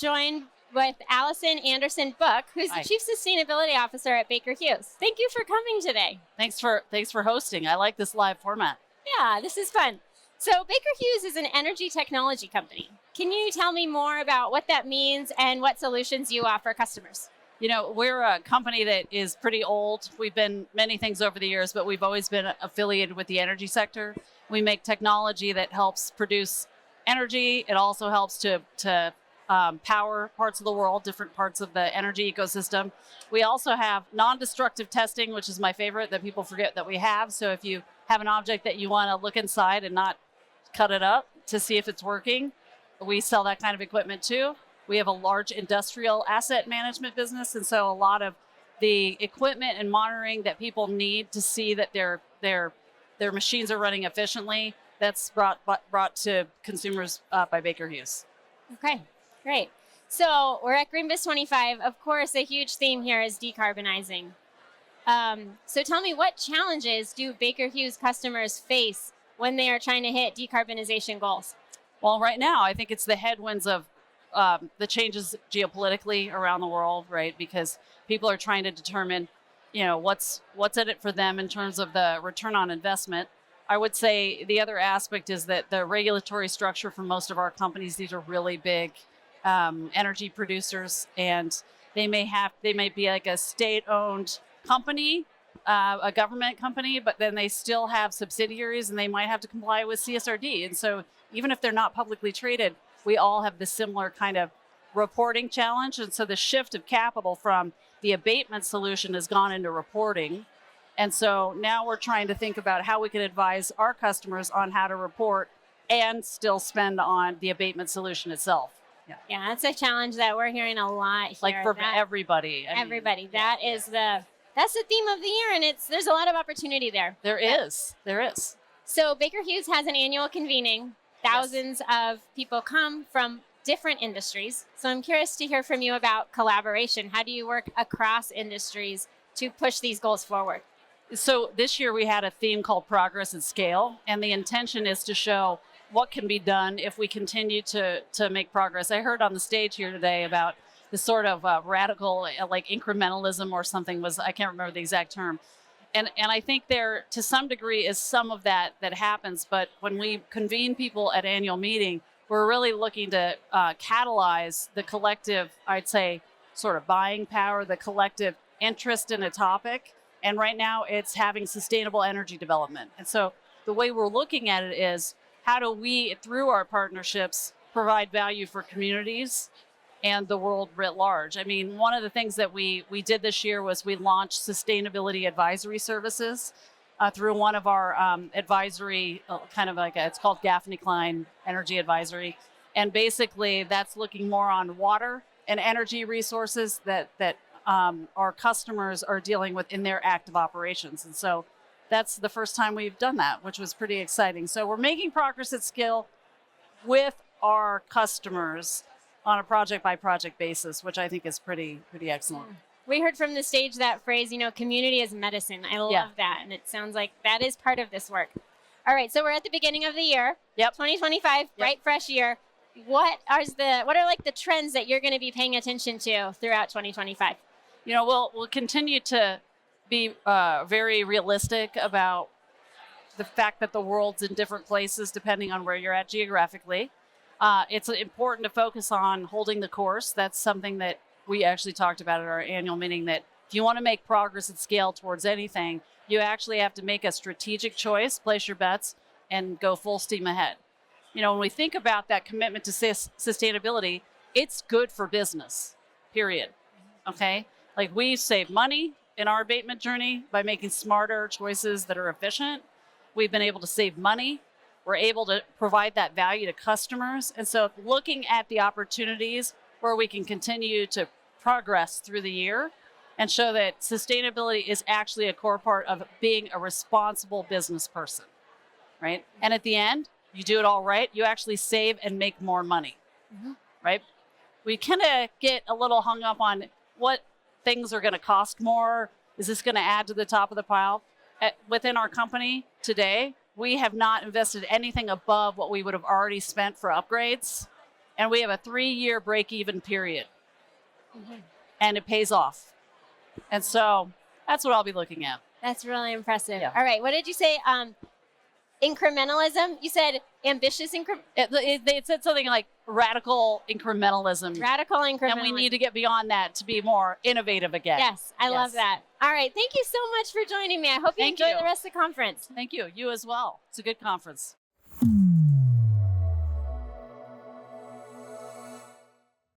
joined with Allyson Anderson Book, who's the Chief Sustainability Officer at Baker Hughes. Thank you for coming today. Thanks for hosting. I like this live format. Yeah, this is fun. So Baker Hughes is an energy technology company. Can you tell me more about what that means and what solutions you offer customers? You know, we're a company that is pretty old. We've been many things over the years, but we've always been affiliated with the energy sector. We make technology that helps produce energy. It also helps to power parts of the world, different parts of the energy ecosystem. We also have non-destructive testing, which is my favorite, that people forget that we have. So if you have an object that you want to look inside and not cut it up to see if it's working, we sell that kind of equipment too. We have a large industrial asset management business, and so a lot of the equipment and monitoring that people need to see that their machines are running efficiently, that's brought to consumers by Baker Hughes. Okay, great. So we're at Greenbiz 25. Of course, a huge theme here is decarbonizing. So tell me, what challenges do Baker Hughes customers face when they are trying to hit decarbonization goals? Well, right now, I think it's the headwinds of the changes geopolitically around the world, right? Because people are trying to determine, what's in it for them in terms of the return on investment. I would say the other aspect is that the regulatory structure for most of our companies, these are really big energy producers, and they might be like a state-owned company, a government company, but then they still have subsidiaries and they might have to comply with CSRD. And so even if they're not publicly traded, we all have this similar kind of reporting challenge. And so the shift of capital from the abatement solution has gone into reporting. And so now we're trying to think about how we can advise our customers on how to report and still spend on the abatement solution itself. Yeah, that's a challenge that we're hearing a lot here. Like for everybody. Everybody. That's the theme of the year, and there's a lot of opportunity there. There is. So Baker Hughes has an annual convening. Thousands of people come from different industries. So I'm curious to hear from you about collaboration. How do you work across industries to push these goals forward? So this year we had a theme called Progress at Scale, and the intention is to show what can be done if we continue to make progress. I heard on the stage here today about the sort of radical, like incrementalism or something I can't remember the exact term. And I think there, to some degree, is some of that happens. But when we convene people at annual meeting, we're really looking to catalyze the collective, I'd say, sort of buying power, the collective interest in a topic. And right now, it's having sustainable energy development. And so the way we're looking at it is, how do we, through our partnerships, provide value for communities and the world writ large? I mean, one of the things that we did this year was we launched sustainability advisory services through one of our advisory, it's called Gaffney Klein Energy Advisory. And basically that's looking more on water and energy resources that our customers are dealing with in their active operations. And so that's the first time we've done that, which was pretty exciting. So we're making progress at scale with our customers on a project-by-project basis, which I think is pretty excellent. We heard from the stage that phrase, community is medicine. I love that, and it sounds like that is part of this work. All right, so we're at the beginning of the year. 2025, bright, fresh year. What are like the trends that you're going to be paying attention to throughout 2025? We'll continue to be very realistic about the fact that the world's in different places depending on where you're at geographically. It's important to focus on holding the course. That's something that we actually talked about at our annual meeting, that if you want to make progress at scale towards anything, you actually have to make a strategic choice, place your bets, and go full steam ahead. When we think about that commitment to sustainability, it's good for business, period. Okay? Like, we save money in our abatement journey by making smarter choices that are efficient. We've been able to save money. We're able to provide that value to customers. And so looking at the opportunities where we can continue to progress through the year and show that sustainability is actually a core part of being a responsible business person, right? And at the end, you do it all right, you actually save and make more money, right? We kind of get a little hung up on what things are going to cost more. Is this going to add to the top of the pile? Within our company today, we have not invested anything above what we would have already spent for upgrades And we have a 3-year break-even period. And it pays off. And so that's what I'll be looking at. That's really impressive. Yeah. All right. What did you say? Incrementalism? You said ambitious It said something like radical incrementalism. Radical incrementalism. And we need to get beyond that to be more innovative again. Yes, I love that. All right. Thank you so much for joining me. I hope you enjoy the rest of the conference. Thank you. You as well. It's a good conference.